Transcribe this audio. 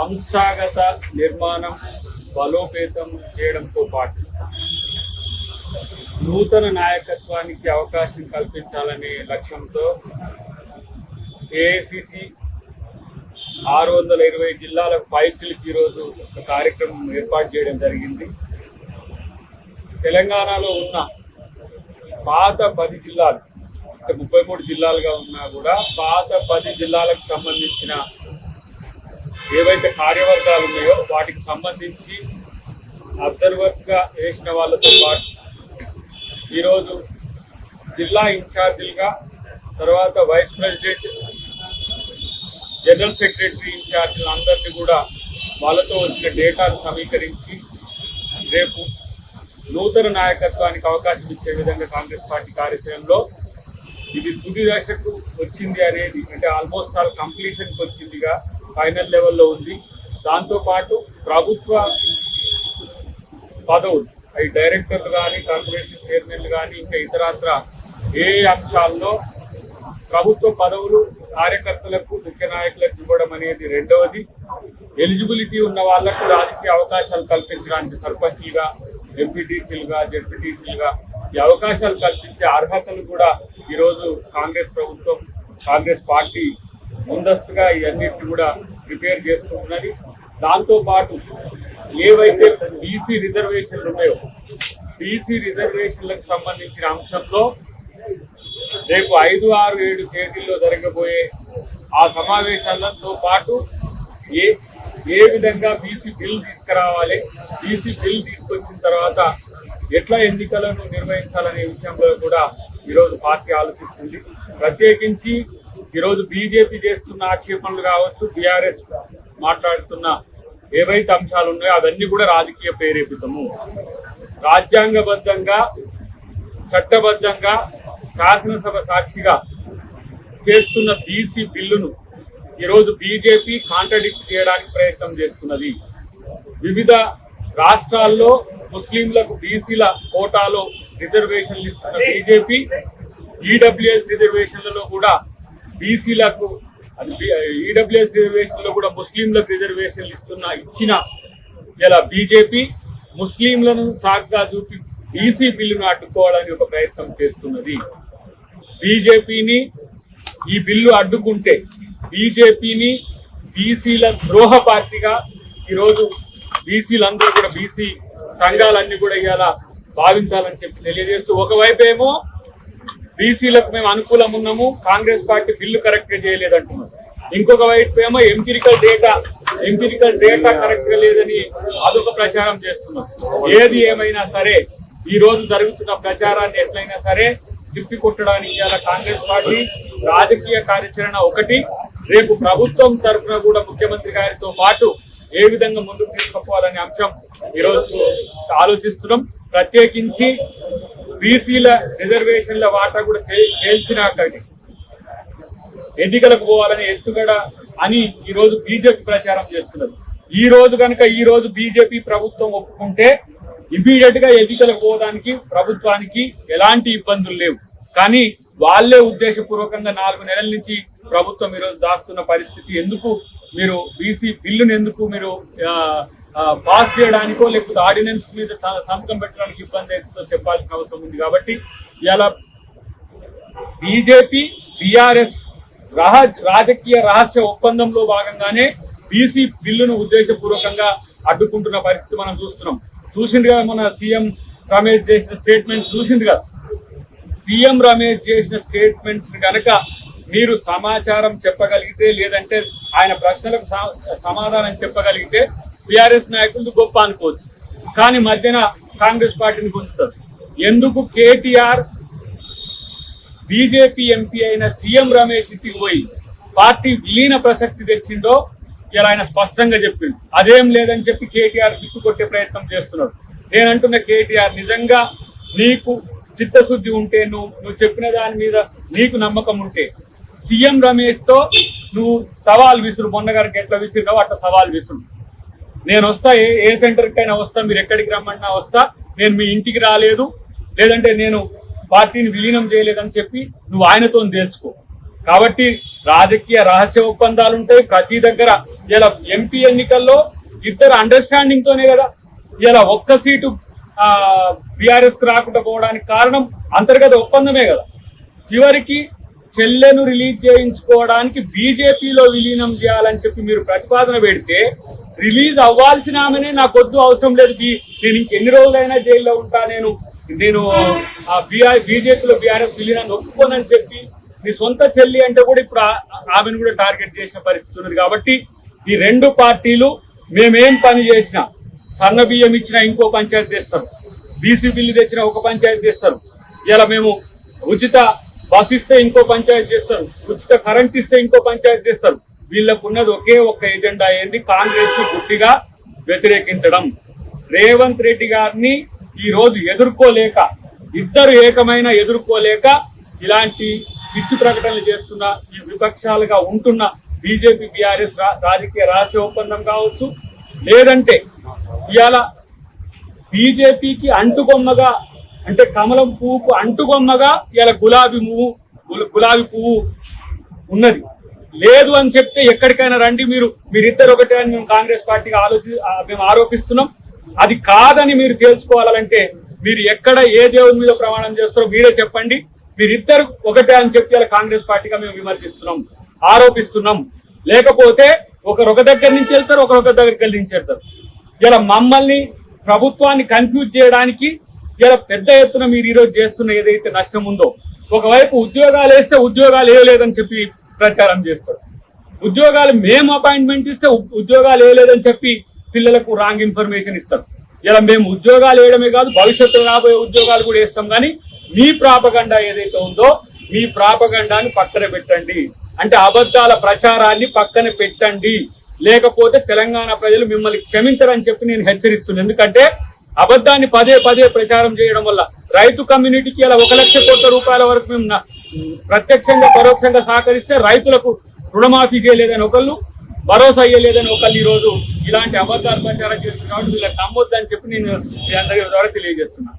సంస్థాగత నిర్మాణం బలోపేతం చేయడంతో పాటు నూతన నాయకత్వానికి అవకాశం కల్పించాలనే లక్ష్యంతో ఏఐసిసి 620 జిల్లాలకు పైచిలకు ఈరోజు ఒక కార్యక్రమం ఏర్పాటు చేయడం జరిగింది. తెలంగాణలో ఉన్న పాత 10 జిల్లాలు, అంటే 33 జిల్లాలుగా ఉన్నా కూడా పాత 10 జిల్లాలకు సంబంధించిన ఏవైతే కార్యవర్గాలు ఉన్నాయో వాటికి సంబంధించి అబ్జర్వర్స్గా వేసిన వాళ్ళతో పాటు ఈరోజు జిల్లా ఇన్ఛార్జీలుగా, తర్వాత వైస్ ప్రెసిడెంట్, జనరల్ సెక్రటరీ ఇన్ఛార్జీలు అందరినీ కూడా వాళ్ళతో వచ్చిన డేటాను సమీకరించి రేపు నూతన నాయకత్వానికి అవకాశం ఇచ్చే విధంగా కాంగ్రెస్ పార్టీ కార్యాచరణలో ఇది తుది దశకు వచ్చింది అనేది, అంటే ఆల్మోస్ట్ ఆల్ కంప్లీషన్కి వచ్చిందిగా, ఫైనల్ లెవెల్లో ఉంది. దాంతోపాటు ప్రభుత్వ పదవులు, అవి డైరెక్టర్లు కానీ, కార్పొరేషన్ చైర్మన్లు కానీ, ఇంకా ఇతరత్ర ఏ అంశాల్లో ప్రభుత్వ పదవులు కార్యకర్తలకు, ముఖ్య నాయకులకు ఇవ్వడం అనేది రెండవది. ఎలిజిబిలిటీ ఉన్న వాళ్లకు రాజకీయ అవకాశాలు కల్పించడానికి సర్పంచ్లుగా, ఎంపీటీసీలుగా, జెడ్పీటీసీలుగా ఈ అవకాశాలు కల్పించే అర్హతలు కూడా ఈరోజు కాంగ్రెస్ ప్రభుత్వం, కాంగ్రెస్ పార్టీ ముందస్తుగా ఇవన్నిటిని కూడా ప్రిపేర్ చేసుకుంటున్నది. దాంతోపాటు ఏవైతే బీసీ రిజర్వేషన్లు ఉన్నాయో, బీసీ రిజర్వేషన్లకు సంబంధించిన అంశంలో రేపు 5, 6, 7 తేదీల్లో జరగబోయే ఆ సమావేశాలతో పాటు ఏ విధంగా బీసీ బిల్ తీసుకురావాలి, బీసీ బిల్ తీసుకొచ్చిన తర్వాత ఎట్లా ఎన్నికలను నిర్వహించాలనే విషయంలో కూడా ఈరోజు పార్టీ ఆలోచిస్తుంది. ప్రత్యేకించి ఈరోజు బీజేపీ చేస్తున్న ఆక్షేపణలు కావచ్చు, బీఆర్ఎస్ మాట్లాడుతున్న ఏవైతే అంశాలు ఉన్నాయో అవన్నీ కూడా రాజకీయ ప్రేరేపితము. రాజ్యాంగబద్ధంగా, చట్టబద్ధంగా, శాసనసభ సాక్షిగా చేస్తున్న బీసీ బిల్లును ఈరోజు బీజేపీ కాంట్రడిక్ట్ చేయడానికి ప్రయత్నం చేస్తున్నది. వివిధ రాష్ట్రాల్లో ముస్లింలకు బీసీల కోటాలో రిజర్వేషన్లు ఇస్తున్న బీజేపీ, ఈడబ్ల్యూఎస్ రిజర్వేషన్లలో కూడా బీసీలకు, ఈడబ్ల్యూఎస్ రిజర్వేషన్లో కూడా ముస్లింలకు రిజర్వేషన్లు ఇచ్చిన ఇలా బీజేపీ ముస్లింలను సాగ్గా చూపి బీసీ బిల్లును అడ్డుకోవాలని ఒక ప్రయత్నం చేస్తున్నది. బీజేపీని ఈ బిల్లు అడ్డుకుంటే బీజేపీని బీసీల ద్రోహ పార్టీగా ఈరోజు బీసీలందరూ కూడా, బీసీ సంఘాలన్నీ కూడా ఇలా భావించాలని చెప్పి తెలియజేస్తూ, ఒకవైపు ఏమో బీసీలకు మేము అనుకూలం ఉన్నాము, కాంగ్రెస్ పార్టీ బిల్లు కరెక్ట్ గా చేయలేదంటున్నారు. ఇంకొక వైపు ఏమో ఎంపిరికల్ డేటా కరెక్ట్ గా లేదని అదొక ప్రచారం చేస్తున్నారు. ఏది ఏమైనా సరే ఈ రోజు జరుగుతున్న ప్రచారాన్ని ఎట్లయినా సరే తిప్పి కొట్టడానికి ఇలా కాంగ్రెస్ పార్టీ రాజకీయ కార్యాచరణ ఒకటి, రేపు ప్రభుత్వం తరఫున కూడా ముఖ్యమంత్రి గారితో పాటు ఏ విధంగా ముందుకు తీసుకుపోవాలనే అంశం ఈరోజు ఆలోచిస్తున్నాం. ప్రత్యేకించి బీసీల రిజర్వేషన్ల వాటా కూడా తేల్చినాక ఎన్నికలకు పోవాలని ఎత్తుగడ అని ఈరోజు బీజేపీ ప్రచారం చేస్తున్నారు. ఈ రోజు బీజేపీ ప్రభుత్వం ఒప్పుకుంటే ఇమీడియట్ గా ఎన్నికలకు పోవడానికి ప్రభుత్వానికి ఎలాంటి ఇబ్బందులు లేవు. కానీ వాళ్ళే ఉద్దేశపూర్వకంగా 4 నెలల నుంచి ప్రభుత్వం ఈరోజు దాస్తున్న పరిస్థితి. ఎందుకు మీరు బీసీ బిల్లును ఎందుకు మీరు పాస్ చేయడానికో లేకపోతే ఆర్డినెన్స్ మీద సంతకం పెట్టడానికి ఇబ్బంది అవుతుందో చెప్పాల్సిన అవసరం ఉంది. కాబట్టి ఇలా బీజేపీ, బీఆర్ఎస్ రాజకీయ రహస్య ఒప్పందంలో భాగంగానే బీసీ బిల్లును ఉద్దేశపూర్వకంగా అడ్డుకుంటున్న పరిస్థితి మనం చూసింది కదా. మన సీఎం రమేష్ చేసిన స్టేట్మెంట్స్ చూసింది కదా. సీఎం రమేష్ చేసిన స్టేట్మెంట్స్ కనుక మీరు సమాచారం చెప్పగలిగితే, లేదంటే ఆయన ప్రశ్నలకు సమాధానం చెప్పగలిగితే బీఆర్ఎస్ నాయకులు గొప్ప అనుకోవచ్చు. కానీ మధ్యన కాంగ్రెస్ పార్టీని గుంజుతారు. ఎందుకు కేటీఆర్ బీజేపీ ఎంపీ అయిన సీఎం రమేష్ ఇంటికి పోయి పార్టీ విలీన ప్రసక్తి తెచ్చిందో ఇలా ఆయన స్పష్టంగా చెప్పిండు. అదేం లేదని చెప్పి కేటీఆర్ తిప్పుకొట్టే ప్రయత్నం చేస్తున్నాడు. నేనంటున్న కేటీఆర్, నిజంగా నీకు చిత్తశుద్ధి ఉంటే, నువ్వు చెప్పిన దాని మీద నీకు నమ్మకం ఉంటే సీఎం రమేష్ తో నువ్వు సవాల్ విసురు. మొన్నగారికి ఎట్లా విసిరినావు అట్లా సవాల్ విసురు. నేను వస్తా, ఏ సెంటర్కైనా వస్తా, మీరు ఎక్కడికి రమ్మన్నా వస్తా, నేను మీ ఇంటికి రాలేదు, లేదంటే నేను పార్టీని విలీనం చేయలేదని చెప్పి నువ్వు ఆయనతో తేల్చుకో. కాబట్టి రాజకీయ రహస్య ఒప్పందాలు ఉంటాయి. ప్రతి దగ్గర ఇలా ఎంపీ ఎన్నికల్లో ఇద్దరు అండర్స్టాండింగ్ తోనే కదా ఇలా ఒక్క సీటు బీఆర్ఎస్ కు రాకుండా పోవడానికి కారణం అంతర్గత ఒప్పందమే కదా. చివరికి చెల్లెను రిలీజ్ చేయించుకోవడానికి బీజేపీలో విలీనం చేయాలని చెప్పి మీరు ప్రతిపాదన పెడితే రిలీజ్ అవ్వాల్సిన ఆమెనే నాకొద్దు, అవసరం లేదు, నేను ఇంకెన్ని రోజులైనా జైల్లో ఉంటా, నేను బీజేపీలో బీఆర్ఎస్ విలీనాన్ని ఒప్పుకోనని చెప్పి మీ సొంత చెల్లి అంటే కూడా ఇప్పుడు ఆమెను కూడా టార్గెట్ చేసిన పరిస్థితి ఉన్నది. కాబట్టి ఈ రెండు పార్టీలు మేమేం పని చేసినా సన్న బియ్యం ఇచ్చినా ఇంకో పంచాయతీ తెస్తారు, బీసీ బిల్లు తెచ్చినా ఒక పంచాయతీ తెస్తారు, ఇలా మేము ఉచిత బస్ ఇస్తే ఇంకో పంచాయతీ చేస్తారు, ఉచిత కరెంట్ ఇస్తే ఇంకో పంచాయతీ చేస్తారు. వీళ్ళకున్నది ఒకే ఒక్క ఎజెండా ఏంది, కాంగ్రెస్ ను గుట్టిగా వ్యతిరేకించడం. రేవంత్ రెడ్డి గారిని ఈ రోజు ఎదుర్కోలేక, ఇద్దరు ఏకమైన ఎదుర్కోలేక ఇలాంటి పిచ్చి ప్రకటనలు చేస్తున్న ఈ విపక్షాలుగా ఉంటున్న బీజేపీ బీఆర్ఎస్ రాజకీయ రహస్య ఒప్పందం కావచ్చు, లేదంటే ఇవాళ బీజేపీకి అంటుకొమ్మగా అంటే కమలం పువ్వుకు అంటుకొమ్మగా ఇలా గులాబీ పువ్వు ఉన్నది. లేదు అని చెప్తే ఎక్కడికైనా రండి, మీరిద్దరు ఒకటే అని మేము కాంగ్రెస్ పార్టీకి మేము ఆరోపిస్తున్నాం. అది కాదని మీరు తేల్చుకోవాలంటే మీరు ఎక్కడ ఏ దేవుని మీద ప్రమాణం చేస్తారో మీరే చెప్పండి. మీరిద్దరు ఒకటే అని చెప్పి ఇలా కాంగ్రెస్ పార్టీగా మేము విమర్శిస్తున్నాం, ఆరోపిస్తున్నాం. లేకపోతే ఒకరు ఒక దగ్గర నుంచి వెళ్తారు, ఒకరు దగ్గరికి నుంచి వెళ్తారు. ఇలా మమ్మల్ని ప్రభుత్వాన్ని కన్ఫ్యూజ్ చేయడానికి ఇలా పెద్ద ఎత్తున మీరు ఈరోజు చేస్తున్న ఏదైతే నష్టం ఉందో, ఒకవైపు ఉద్యోగాలు వేస్తే ఉద్యోగాలు వేయలేదని చెప్పి ప్రచారం చేస్తారు, ఉద్యోగాలు మేము అపాయింట్మెంట్ ఇస్తే ఉద్యోగాలు వేయలేదని చెప్పి పిల్లలకు రాంగ్ ఇన్ఫర్మేషన్ ఇస్తారు. ఇలా మేము ఉద్యోగాలు వేయడమే కాదు, భవిష్యత్తులో రాబోయే ఉద్యోగాలు కూడా వేస్తాం. కానీ మీ ప్రాపగండా ఏదైతే ఉందో మీ ప్రాపగండాన్ని పక్కన పెట్టండి, అంటే అబద్ధాల ప్రచారాన్ని పక్కన పెట్టండి. లేకపోతే తెలంగాణ ప్రజలు మిమ్మల్ని క్షమించరని చెప్పి నేను హెచ్చరిస్తున్నాను. ఎందుకంటే అబద్ధాన్ని పదే పదే ప్రచారం చేయడం వల్ల రైతు కమ్యూనిటీకి ఇలా 1 లక్ష కోట్ల రూపాయల వరకు మేము ప్రత్యక్షంగా పరోక్షంగా సహకరిస్తే రైతులకు రుణమాఫీ చేయలేదని ఒకళ్ళు, భరోసా అయ్యలేదని ఒకళ్ళు ఈరోజు ఇలాంటి అబద్ధాలు ప్రచారం చేస్తున్నారు. వీళ్ళకి నమ్మొద్దని చెప్పి నేను మీ అందరి ద్వారా తెలియజేస్తున్నాను.